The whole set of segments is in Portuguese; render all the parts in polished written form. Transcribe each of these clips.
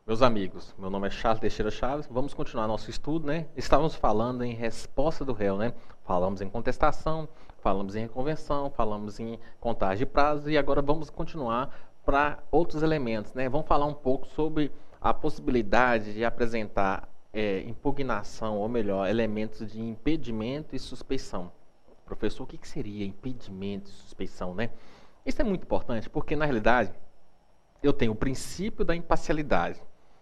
Meus amigos, meu nome é Charles Teixeira Chaves. Vamos continuar nosso estudo, né? Estávamos falando em resposta do réu, né? Falamos em contestação, falamos em reconvenção, falamos em contagem de prazo e agora vamos continuar para outros elementos, né? Vamos falar um pouco sobre a possibilidade de apresentar impugnação, ou melhor, elementos de impedimento e suspeição. Professor, o que seria impedimento e suspeição, né? Isso é muito importante porque, na realidade, eu tenho o princípio da imparcialidade.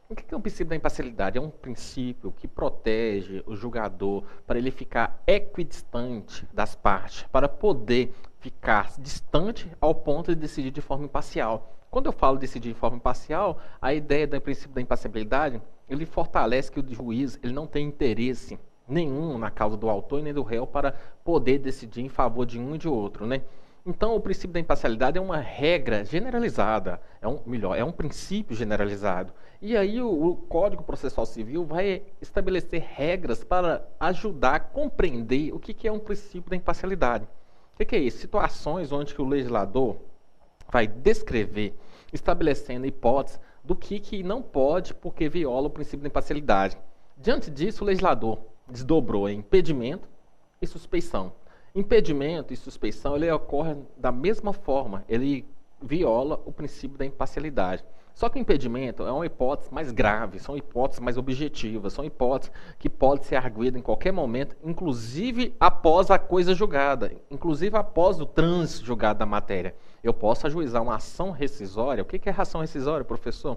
O que é um princípio da imparcialidade? É um princípio que protege o julgador para ele ficar equidistante das partes, para poder ficar distante ao ponto de decidir de forma imparcial. Quando eu falo decidir de forma imparcial, a ideia do princípio da imparcialidade, ele fortalece que o juiz ele não tem interesse nenhum na causa do autor e nem do réu para poder decidir em favor de um e de outro, né? Então, o princípio da imparcialidade é uma regra generalizada, é um princípio generalizado. E aí o Código Processual Civil vai estabelecer regras para ajudar a compreender o que é um princípio da imparcialidade. O que é isso? Situações onde o legislador vai descrever, estabelecendo hipóteses do que não pode porque viola o princípio da imparcialidade. Diante disso, o legislador desdobrou em impedimento e suspeição. Impedimento e suspeição, ele ocorre da mesma forma, ele viola o princípio da imparcialidade. Só que o impedimento é uma hipótese mais grave, são hipóteses mais objetivas, são hipóteses que podem ser arguidas em qualquer momento, inclusive após a coisa julgada, inclusive após o trânsito julgado da matéria. Eu posso ajuizar uma ação rescisória. O que é ação rescisória, professor?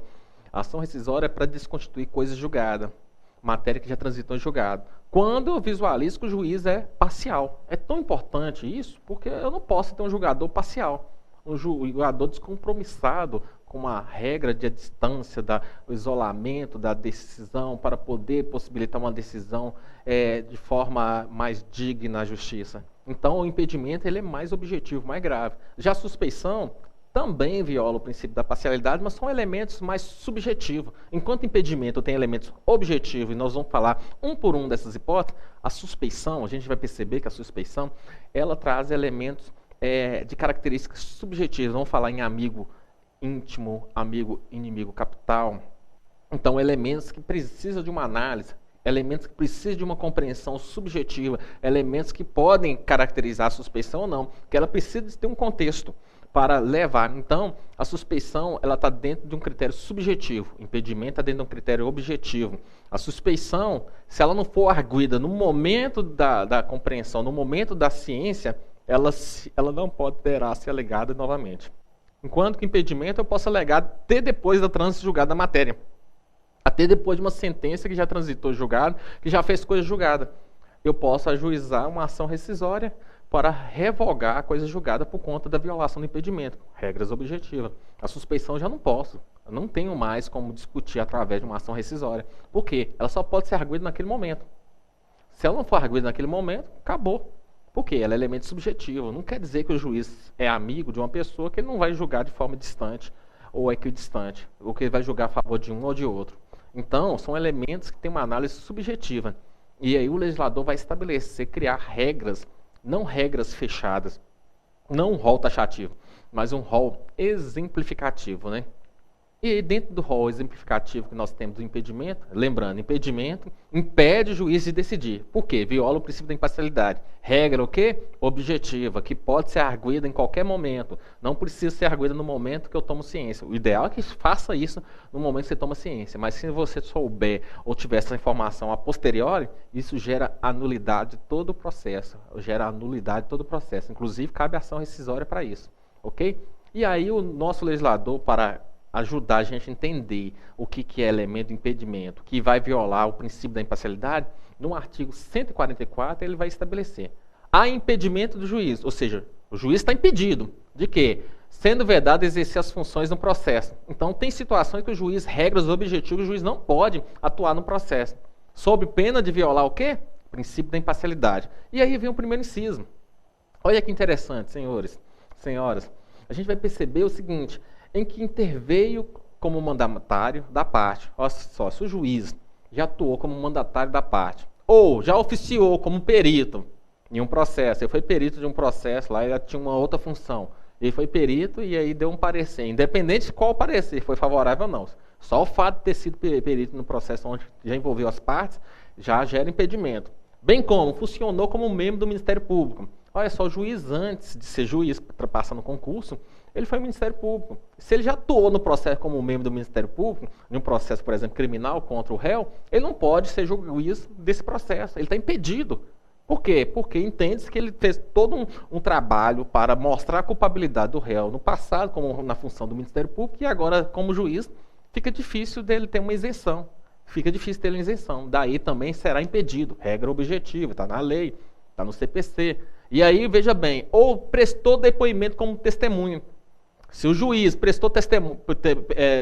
A ação rescisória é para desconstituir coisa julgada, matéria que já transitou em julgado. Quando eu visualizo que o juiz é parcial. É tão importante isso, porque eu não posso ter um julgador parcial. Um julgador descompromissado com uma regra de distância, do isolamento da decisão, para poder possibilitar uma decisão de forma mais digna à justiça. Então, o impedimento ele é mais objetivo, mais grave. Já a suspeição também viola o princípio da parcialidade, mas são elementos mais subjetivos. Enquanto impedimento tem elementos objetivos, e nós vamos falar um por um dessas hipóteses, a suspeição, a gente vai perceber que a suspeição, ela traz elementos de características subjetivas. Vamos falar em amigo íntimo, amigo inimigo capital. Então, elementos que precisam de uma análise, elementos que precisam de uma compreensão subjetiva, elementos que podem caracterizar a suspeição ou não, que ela precisa de ter um contexto para levar. Então, a suspeição ela está dentro de um critério subjetivo, o impedimento está dentro de um critério objetivo. A suspeição, se ela não for arguida no momento da compreensão, no momento da ciência, ela não poderá ser alegada novamente. Enquanto que impedimento eu posso alegar até depois da trânsito julgada da matéria, até depois de uma sentença que já transitou julgado, que já fez coisa julgada. Eu posso ajuizar uma ação rescisória para revogar a coisa julgada por conta da violação do impedimento. Regras objetivas. A suspeição eu já não posso. Eu não tenho mais como discutir através de uma ação rescisória. Por quê? Ela só pode ser arguida naquele momento. Se ela não for arguida naquele momento, acabou. Por quê? Ela é elemento subjetivo. Não quer dizer que o juiz é amigo de uma pessoa que ele não vai julgar de forma distante ou equidistante, ou que ele vai julgar a favor de um ou de outro. Então, são elementos que têm uma análise subjetiva. E aí o legislador vai estabelecer, criar regras, não regras fechadas, não um rol taxativo, mas um rol exemplificativo, né? E aí, dentro do rol exemplificativo que nós temos do impedimento, lembrando, impedimento impede o juiz de decidir. Por quê? Viola o princípio da imparcialidade. Regra o quê? Objetiva, que pode ser arguida em qualquer momento. Não precisa ser arguida no momento que eu tomo ciência. O ideal é que faça isso no momento que você toma ciência. Mas se você souber ou tiver essa informação a posteriori, isso gera anulidade de todo o processo. Gera anulidade de todo o processo. Inclusive, cabe ação rescisória para isso. Ok? E aí o nosso legislador, para ajudar a gente a entender o que é elemento de impedimento, que vai violar o princípio da imparcialidade, no artigo 144 ele vai estabelecer: há impedimento do juiz, ou seja, o juiz está impedido de quê? Sendo vedado exercer as funções no processo. Então tem situações que o juiz, regras objetivas, o juiz não pode atuar no processo, sob pena de violar o quê? O princípio da imparcialidade. E aí vem o primeiro inciso. Olha que interessante, senhores, senhoras. A gente vai perceber o seguinte: em que interveio como mandatário da parte. Olha só, se o juiz já atuou como mandatário da parte, ou já oficiou como perito em um processo, ele foi perito de um processo, lá ele tinha uma outra função, ele foi perito e aí deu um parecer, independente de qual parecer, foi favorável ou não. Só o fato de ter sido perito no processo onde já envolveu as partes, já gera impedimento. Bem como funcionou como membro do Ministério Público. Olha só, o juiz, antes de ser juiz, para passar no concurso, ele foi ao Ministério Público. Se ele já atuou no processo como membro do Ministério Público, em um processo, por exemplo, criminal contra o réu, ele não pode ser juiz desse processo. Ele está impedido. Por quê? Porque entende-se que ele fez todo um trabalho para mostrar a culpabilidade do réu no passado, como na função do Ministério Público, e agora, como juiz, fica difícil dele ter uma isenção. Fica difícil ter uma isenção. Daí também será impedido. Regra objetiva, está na lei, está no CPC. E aí, veja bem, ou prestou depoimento como testemunha. Se o juiz prestou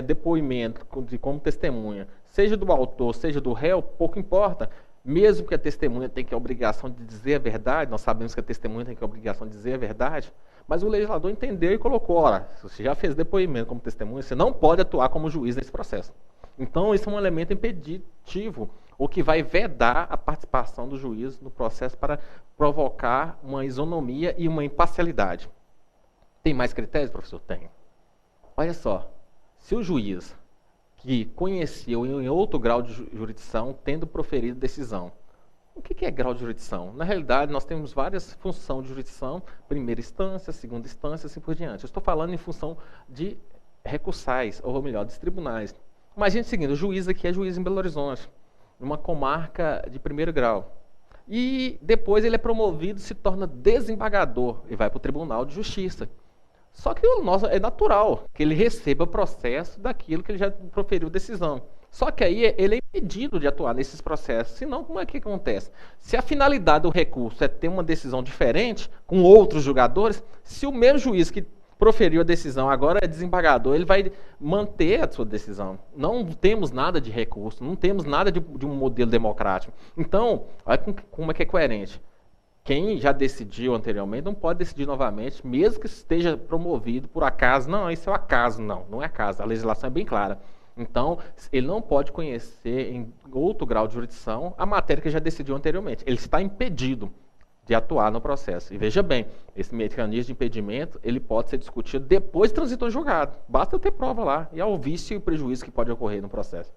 depoimento como testemunha, seja do autor, seja do réu, pouco importa. Mesmo que a testemunha tenha a obrigação de dizer a verdade, nós sabemos que a testemunha tem a obrigação de dizer a verdade, mas o legislador entendeu e colocou, ora, se você já fez depoimento como testemunha, você não pode atuar como juiz nesse processo. Então, isso é um elemento impeditivo, o que vai vedar a participação do juiz no processo para provocar uma isonomia e uma imparcialidade. Tem mais critérios, professor? Tem. Olha só, se o juiz que conheceu em outro grau de jurisdição, tendo proferido decisão. O que é grau de jurisdição? Na realidade, nós temos várias funções de jurisdição, primeira instância, segunda instância, assim por diante. Eu estou falando em função de recursais, ou melhor, dos tribunais. Imagine o seguinte, o juiz aqui é juiz em Belo Horizonte, numa comarca de primeiro grau. E depois ele é promovido, se torna desembargador e vai para o Tribunal de Justiça. Só que o nosso é natural que ele receba o processo daquilo que ele já proferiu decisão. Só que aí ele é impedido de atuar nesses processos. Senão, como é que acontece? Se a finalidade do recurso é ter uma decisão diferente, com outros julgadores, se o mesmo juiz que proferiu a decisão agora é desembargador, ele vai manter a sua decisão. Não temos nada de recurso, não temos nada de um modelo democrático. Então, olha como é que é coerente. Quem já decidiu anteriormente não pode decidir novamente, mesmo que esteja promovido por acaso. Não, isso é o acaso. Não, não é acaso. A legislação é bem clara. Então, ele não pode conhecer em outro grau de jurisdição a matéria que já decidiu anteriormente. Ele está impedido de atuar no processo. E veja bem, esse mecanismo de impedimento, ele pode ser discutido depois de transitor julgado. Basta eu ter prova lá. E é o vício e o prejuízo que pode ocorrer no processo.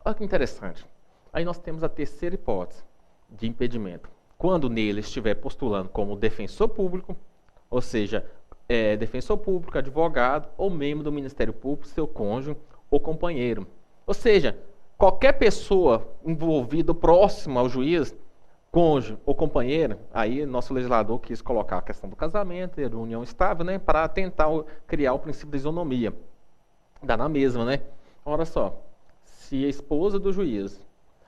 Olha que interessante. Aí nós temos a terceira hipótese de impedimento. Quando nele estiver postulando como defensor público, ou seja, defensor público, advogado ou membro do Ministério Público, seu cônjuge ou companheiro. Ou seja, qualquer pessoa envolvida próxima ao juiz, cônjuge ou companheiro, aí nosso legislador quis colocar a questão do casamento, da união estável, né, para tentar criar o princípio da isonomia. Dá na mesma, né? Olha só, se a esposa do juiz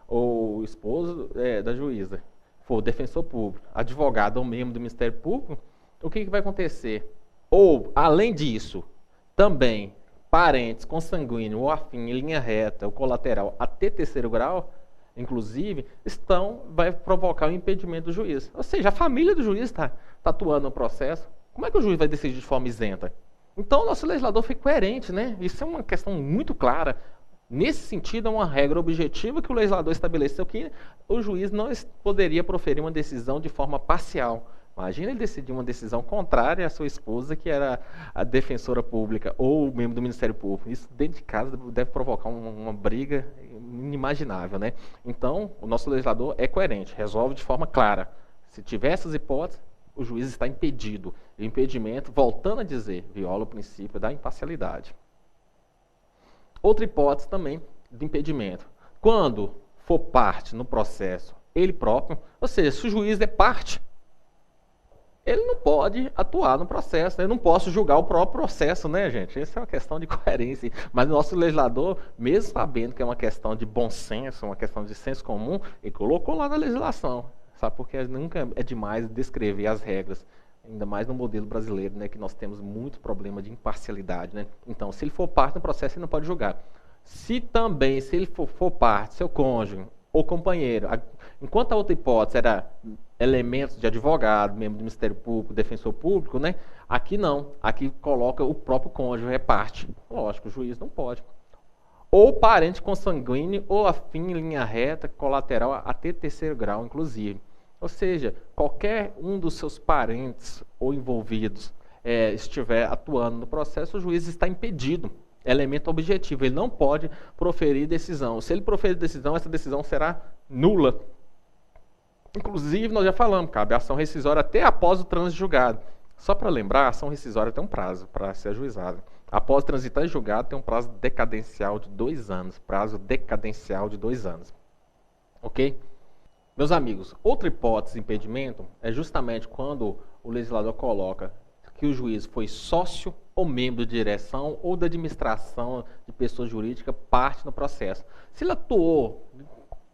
ou o esposo da juíza for defensor público, advogado ou membro do Ministério Público, o que vai acontecer? Ou, além disso, também parentes consanguíneos ou afim em linha reta ou colateral até terceiro grau, inclusive, vai provocar o impedimento do juiz. Ou seja, a família do juiz está atuando no processo. Como é que o juiz vai decidir de forma isenta? Então, o nosso legislador foi coerente, né? Isso é uma questão muito clara. Nesse sentido, é uma regra objetiva que o legislador estabeleceu que o juiz não poderia proferir uma decisão de forma parcial. Imagina ele decidir uma decisão contrária à sua esposa, que era a defensora pública ou membro do Ministério Público. Isso dentro de casa deve provocar uma briga inimaginável, né? Então, o nosso legislador é coerente, resolve de forma clara. Se tiver essas hipóteses, o juiz está impedido. E o impedimento, voltando a dizer, viola o princípio da imparcialidade. Outra hipótese também de impedimento. Quando for parte no processo ele próprio, ou seja, se o juiz é parte, ele não pode atuar no processo, né? Eu não posso julgar o próprio processo, né, gente? Essa é uma questão de coerência. Mas o nosso legislador, mesmo sabendo que é uma questão de bom senso, uma questão de senso comum, ele colocou lá na legislação. Sabe? Porque nunca é demais descrever as regras. Ainda mais no modelo brasileiro, né, que nós temos muito problema de imparcialidade, né? Então, se ele for parte do processo, ele não pode julgar. Se ele for parte, seu cônjuge ou companheiro, enquanto a outra hipótese era elementos de advogado, membro do Ministério Público, defensor público, né? Aqui não. Aqui coloca o próprio cônjuge, é parte. Lógico, o juiz não pode. Ou parente consanguíneo, ou afim em linha reta, colateral, até terceiro grau, inclusive. Ou seja, qualquer um dos seus parentes ou envolvidos estiver atuando no processo, o juiz está impedido elemento objetivo. Ele não pode proferir decisão. Se ele proferir decisão, essa decisão será nula. Inclusive, nós já falamos, cabe ação rescisória até após o trânsito julgado. Só para lembrar, a ação rescisória tem um prazo para ser ajuizada. Após transitar em julgado, tem um prazo decadencial de 2 anos. Prazo decadencial de 2 anos. Ok? Meus amigos, outra hipótese de impedimento é justamente quando o legislador coloca que o juiz foi sócio ou membro de direção ou da administração de pessoa jurídica parte no processo. Se ele atuou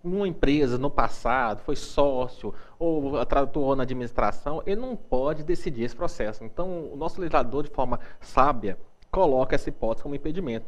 numa empresa no passado, foi sócio ou atuou na administração, ele não pode decidir esse processo. Então, o nosso legislador, de forma sábia, coloca essa hipótese como impedimento.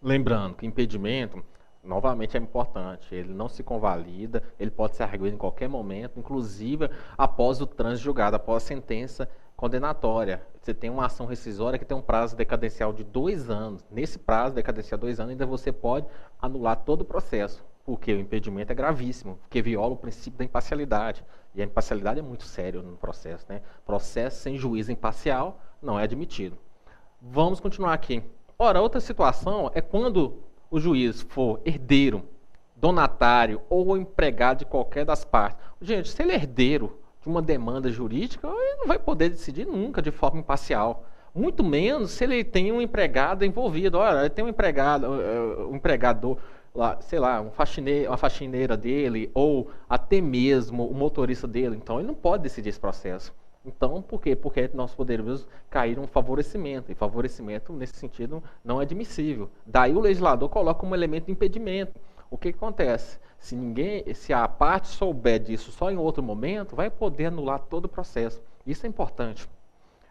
Lembrando que impedimento, novamente, é importante. Ele não se convalida, ele pode ser arguído em qualquer momento, inclusive após o trânsito julgado, após a sentença condenatória. Você tem uma ação rescisória que tem um prazo decadencial de 2 anos. Nesse prazo decadencial de 2 anos, ainda você pode anular todo o processo, porque o impedimento é gravíssimo, porque viola o princípio da imparcialidade. E a imparcialidade é muito sério no processo, né? Processo sem juiz imparcial não é admitido. Vamos continuar aqui. Ora, outra situação é quando o juiz for herdeiro, donatário ou empregado de qualquer das partes. Gente, se ele é herdeiro de uma demanda jurídica, ele não vai poder decidir nunca de forma imparcial. Muito menos se ele tem um empregado envolvido. Olha, ele tem um empregador, lá, sei lá, uma faxineira dele, ou até mesmo o motorista dele. Então, ele não pode decidir esse processo. Então, por quê? Porque nós poderíamos cair num favorecimento. E favorecimento, nesse sentido, não é admissível. Daí o legislador coloca um elemento de impedimento. O que acontece? Se a parte souber disso só em outro momento, vai poder anular todo o processo. Isso é importante.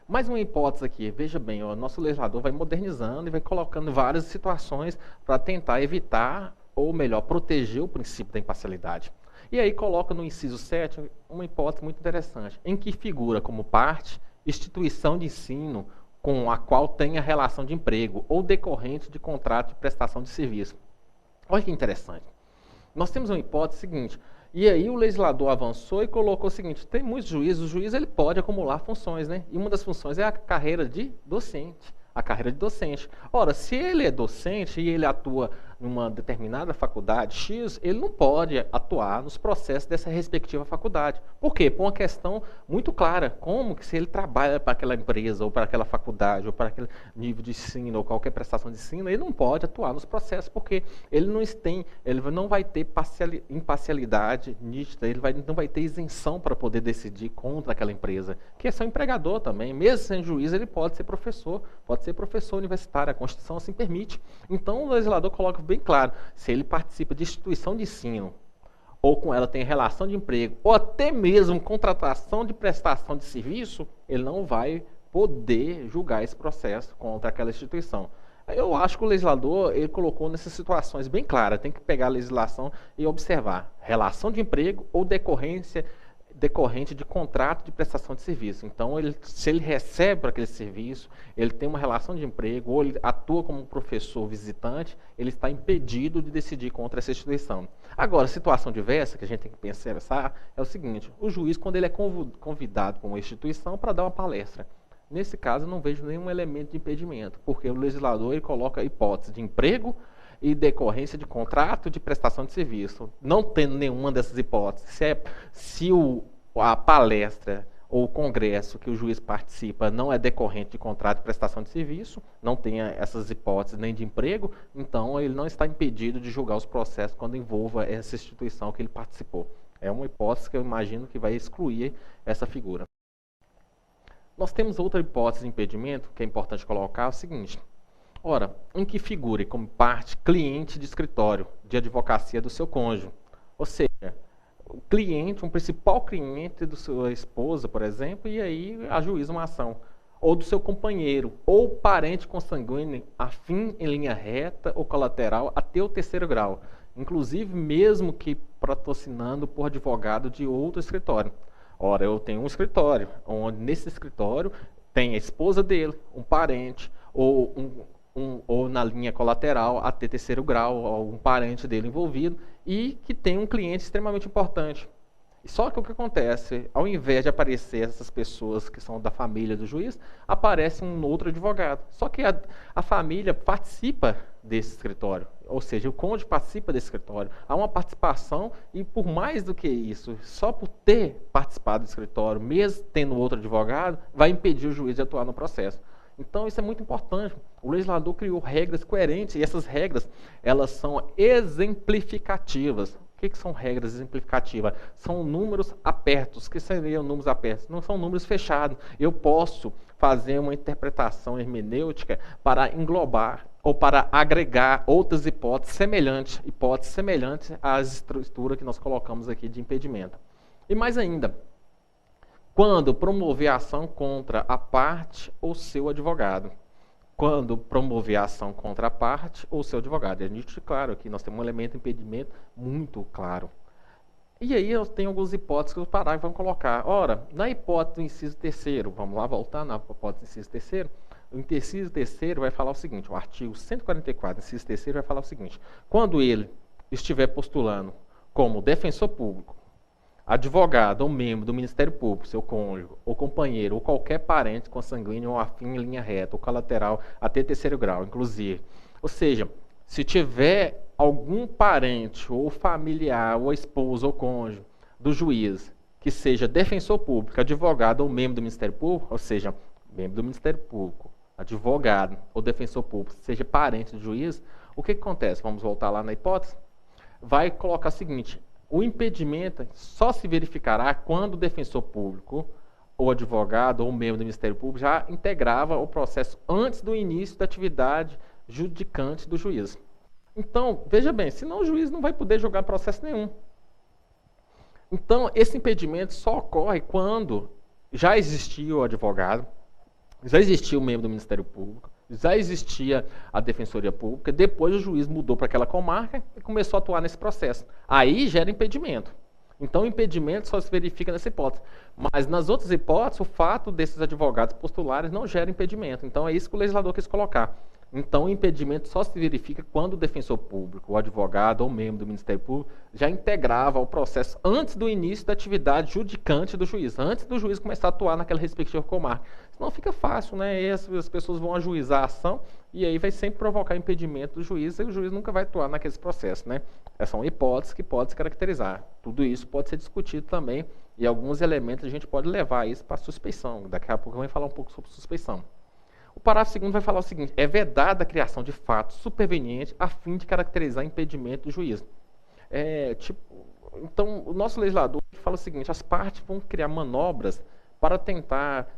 Mais uma hipótese aqui. Veja bem, o nosso legislador vai modernizando e vai colocando várias situações para tentar evitar, ou melhor, proteger o princípio da imparcialidade. E aí coloca no inciso 7 uma hipótese muito interessante, em que figura como parte instituição de ensino com a qual tenha relação de emprego ou decorrente de contrato de prestação de serviço. Olha que interessante. Nós temos uma hipótese seguinte, e aí o legislador avançou e colocou o seguinte, tem muitos juízes, o juiz ele pode acumular funções, né? E uma das funções é a carreira de docente. A carreira de docente. Ora, se ele é docente e ele atua numa determinada faculdade X, ele não pode atuar nos processos dessa respectiva faculdade. Por quê? Por uma questão muito clara. Como que se ele trabalha para aquela empresa, ou para aquela faculdade, ou para aquele nível de ensino, ou qualquer prestação de ensino, ele não pode atuar nos processos, porque ele não vai ter imparcialidade nítida, não vai ter isenção para poder decidir contra aquela empresa, que é só empregador também. Mesmo sem juiz, ele pode ser professor universitário, a Constituição assim permite. Então, o legislador coloca bem claro, se ele participa de instituição de ensino, ou com ela tem relação de emprego, ou até mesmo contratação de prestação de serviço, ele não vai poder julgar esse processo contra aquela instituição. Eu acho que o legislador ele colocou nessas situações bem claras, tem que pegar a legislação e observar relação de emprego ou decorrente de contrato de prestação de serviço. Então, se ele recebe para aquele serviço, ele tem uma relação de emprego, ou ele atua como professor visitante, ele está impedido de decidir contra essa instituição. Agora, a situação diversa, que a gente tem que pensar, é o seguinte, o juiz, quando ele é convidado por uma instituição para dar uma palestra, nesse caso, eu não vejo nenhum elemento de impedimento, porque o legislador ele coloca a hipótese de emprego e decorrência de contrato de prestação de serviço. Não tendo nenhuma dessas hipóteses, se a palestra ou o congresso que o juiz participa não é decorrente de contrato de prestação de serviço, não tenha essas hipóteses nem de emprego, então ele não está impedido de julgar os processos quando envolva essa instituição que ele participou. É uma hipótese que eu imagino que vai excluir essa figura. Nós temos outra hipótese de impedimento que é importante colocar, é o seguinte. Ora, em que figure como parte cliente de escritório de advocacia do seu cônjuge. Ou seja, o cliente, um principal cliente da sua esposa, por exemplo, e aí ajuiza uma ação. Ou do seu companheiro, ou parente consanguíneo, afim em linha reta ou colateral até o 3º grau. Inclusive, mesmo que patrocinando por advogado de outro escritório. Ora, eu tenho um escritório, onde nesse escritório tem a esposa dele, um parente, ou na linha colateral até 3º grau, algum parente dele envolvido, e que tem um cliente extremamente importante. Só que o que acontece? Ao invés de aparecer essas pessoas que são da família do juiz, aparece um outro advogado. Só que a família participa desse escritório, ou seja, o cônjuge participa desse escritório. Há uma participação e, por mais do que isso, só por ter participado do escritório, mesmo tendo outro advogado, vai impedir o juiz de atuar no processo. Então isso é muito importante. O legislador criou regras coerentes e essas regras, elas são exemplificativas. O que são regras exemplificativas? São números apertos. O que seriam números apertos? Não são números fechados. Eu posso fazer uma interpretação hermenêutica para englobar ou para agregar outras hipóteses semelhantes à estrutura que nós colocamos aqui de impedimento. E mais ainda, quando promover a ação contra a parte ou seu advogado. Quando promover a ação contra a parte ou seu advogado. E a gente, claro, aqui nós temos um elemento de impedimento muito claro. E aí eu tenho algumas hipóteses que os parágrafos vão colocar. Ora, na hipótese do inciso terceiro, vamos lá voltar na hipótese do inciso terceiro, o inciso terceiro vai falar o seguinte, o artigo 144, inciso terceiro vai falar o seguinte, quando ele estiver postulando como defensor público, advogado ou membro do Ministério Público, seu cônjuge, ou companheiro, ou qualquer parente consanguíneo ou afim em linha reta, ou colateral, até terceiro grau, inclusive. Ou seja, se tiver algum parente, ou familiar, ou esposa, ou cônjuge do juiz, que seja defensor público, advogado ou membro do Ministério Público, ou seja, membro do Ministério Público, advogado ou defensor público, seja parente do juiz, o que acontece? Vamos voltar lá na hipótese? Vai colocar o seguinte, o impedimento só se verificará quando o defensor público, ou advogado, ou membro do Ministério Público já integrava o processo antes do início da atividade judicante do juiz. Então, veja bem, senão o juiz não vai poder julgar processo nenhum. Então, esse impedimento só ocorre quando já existia o advogado, já existia o membro do Ministério Público, já existia a Defensoria Pública, depois o juiz mudou para aquela comarca e começou a atuar nesse processo. Aí gera impedimento. Então o impedimento só se verifica nessa hipótese. Mas nas outras hipóteses, o fato desses advogados postulares não gera impedimento. Então é isso que o legislador quis colocar. Então o impedimento só se verifica quando o defensor público, o advogado ou membro do Ministério Público já integrava o processo antes do início da atividade judicante do juiz, antes do juiz começar a atuar naquela respectiva comarca. Senão fica fácil, né? E as pessoas vão ajuizar a ação e aí vai sempre provocar impedimento do juiz e o juiz nunca vai atuar naquele processo, né? Essas são hipóteses que podem se caracterizar. Tudo isso pode ser discutido também e alguns elementos a gente pode levar isso para a suspeição. Daqui a pouco eu vou falar um pouco sobre suspeição. O parágrafo segundo vai falar o seguinte, é vedada a criação de fatos supervenientes a fim de caracterizar impedimento do juiz. Então, o nosso legislador fala o seguinte, as partes vão criar manobras para tentar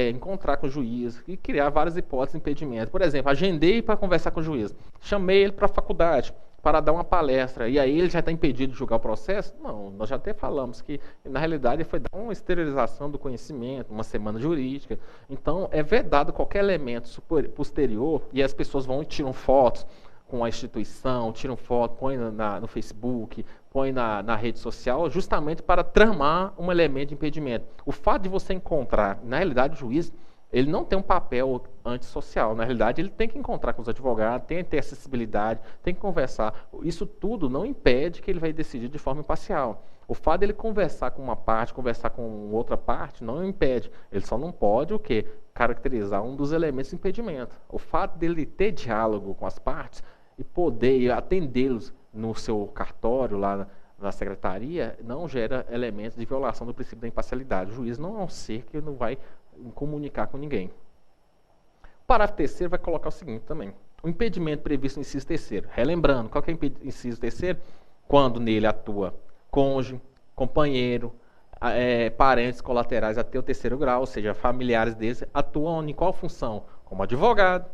encontrar com o juiz e criar várias hipóteses de impedimento. Por exemplo, agendei para conversar com o juiz, chamei ele para a faculdade para dar uma palestra, e aí ele já está impedido de julgar o processo? Não, nós já até falamos que, na realidade, foi dar uma esterilização do conhecimento, uma semana jurídica. Então, é vedado qualquer elemento posterior, e as pessoas vão e tiram fotos com a instituição, tiram foto, põe no Facebook, põe na rede social, justamente para tramar um elemento de impedimento. O fato de você encontrar, na realidade, o juiz, ele não tem um papel antissocial. Na realidade, ele tem que encontrar com os advogados, tem que ter acessibilidade, tem que conversar. Isso tudo não impede que ele vai decidir de forma imparcial. O fato dele conversar com uma parte, conversar com outra parte, não impede. Ele só não pode o quê? Caracterizar um dos elementos de impedimento. O fato dele ter diálogo com as partes e poder atendê-los no seu cartório, lá na secretaria, não gera elementos de violação do princípio da imparcialidade. O juiz não é um ser que não vai comunicar com ninguém. O parágrafo terceiro vai colocar o seguinte também. O impedimento previsto no inciso terceiro. Relembrando, qual que é o inciso terceiro? Quando nele atua cônjuge, companheiro, parentes colaterais até o terceiro grau, ou seja, familiares deles, atuam em qual função? Como advogado,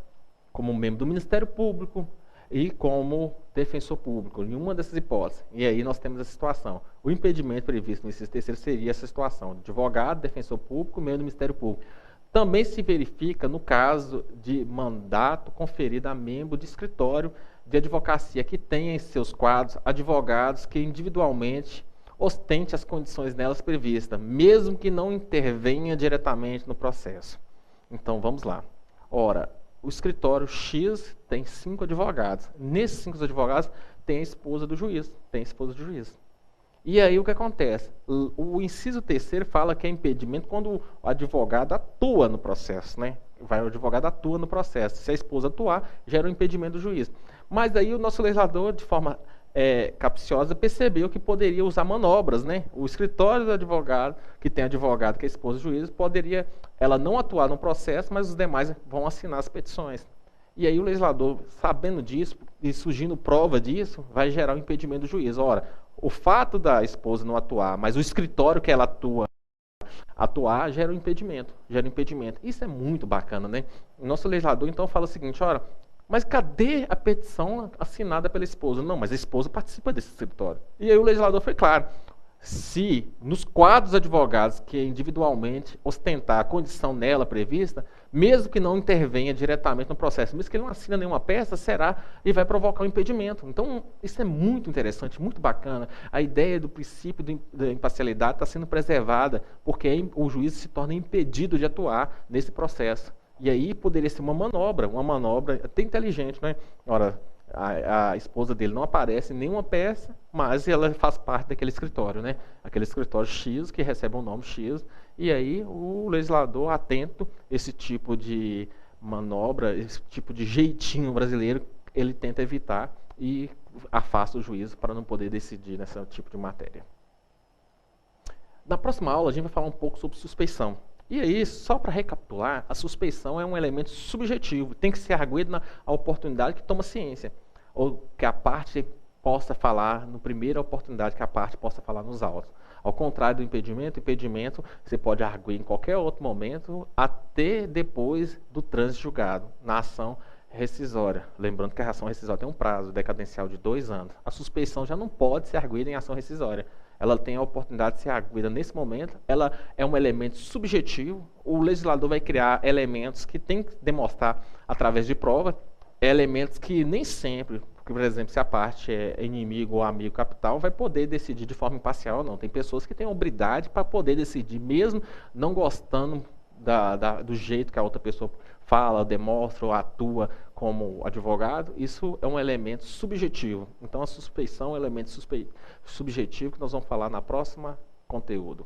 como membro do Ministério Público e como defensor público, em uma dessas hipóteses. E aí nós temos a situação. O impedimento previsto no inciso terceiro seria essa situação, advogado, defensor público, membro do Ministério Público. Também se verifica no caso de mandato conferido a membro de escritório de advocacia que tenha em seus quadros advogados que individualmente ostente as condições nelas previstas, mesmo que não intervenha diretamente no processo. Então vamos lá. Ora, o escritório X tem 5 advogados. Nesses 5 advogados tem a esposa do juiz. E aí o que acontece? O inciso terceiro fala que é impedimento quando o advogado atua no processo, né? O advogado atua no processo. Se a esposa atuar, gera um impedimento do juiz. Mas aí o nosso legislador, de forma capciosa, percebeu que poderia usar manobras, né? O escritório do advogado, que tem advogado que é esposa do juiz, poderia ela não atuar no processo, mas os demais vão assinar as petições. E aí o legislador, sabendo disso e surgindo prova disso, vai gerar o impedimento do juiz. Ora, o fato da esposa não atuar, mas o escritório que ela atuar, gera um impedimento. Gera um impedimento. Isso é muito bacana, né? O nosso legislador, então, fala o seguinte, ora, mas cadê a petição assinada pela esposa? Não, mas a esposa participa desse escritório. E aí o legislador foi claro. Se nos quadros advogados que individualmente ostentar a condição nela prevista, mesmo que não intervenha diretamente no processo, mesmo que ele não assina nenhuma peça, será e vai provocar um impedimento. Então, isso é muito interessante, muito bacana. A ideia do princípio da imparcialidade está sendo preservada, porque o juiz se torna impedido de atuar nesse processo. E aí poderia ser uma manobra até inteligente, né? Ora, a esposa dele não aparece em nenhuma peça, mas ela faz parte daquele escritório, né? Aquele escritório X que recebe um nome X, e aí o legislador atento esse tipo de manobra, esse tipo de jeitinho brasileiro, ele tenta evitar e afasta o juízo para não poder decidir nesse tipo de matéria. Na próxima aula a gente vai falar um pouco sobre suspeição. E aí, só para recapitular, a suspeição é um elemento subjetivo, tem que ser arguído na oportunidade que toma ciência, ou que a parte possa falar na primeira oportunidade que a parte possa falar nos autos. Ao contrário do impedimento você pode arguir em qualquer outro momento, até depois do trânsito julgado, na ação rescisória. Lembrando que a ação rescisória tem um prazo decadencial de 2 anos. A suspeição já não pode ser arguída em ação rescisória. Ela tem a oportunidade de ser arguida nesse momento, ela é um elemento subjetivo, o legislador vai criar elementos que tem que demonstrar através de prova, elementos que nem sempre, porque, por exemplo, se a parte é inimigo ou amigo capital, vai poder decidir de forma imparcial, não. Tem pessoas que têm hombridade para poder decidir, mesmo não gostando do jeito que a outra pessoa fala, demonstra ou atua como advogado, isso é um elemento subjetivo. Então, a suspeição é um elemento subjetivo que nós vamos falar na próxima conteúdo.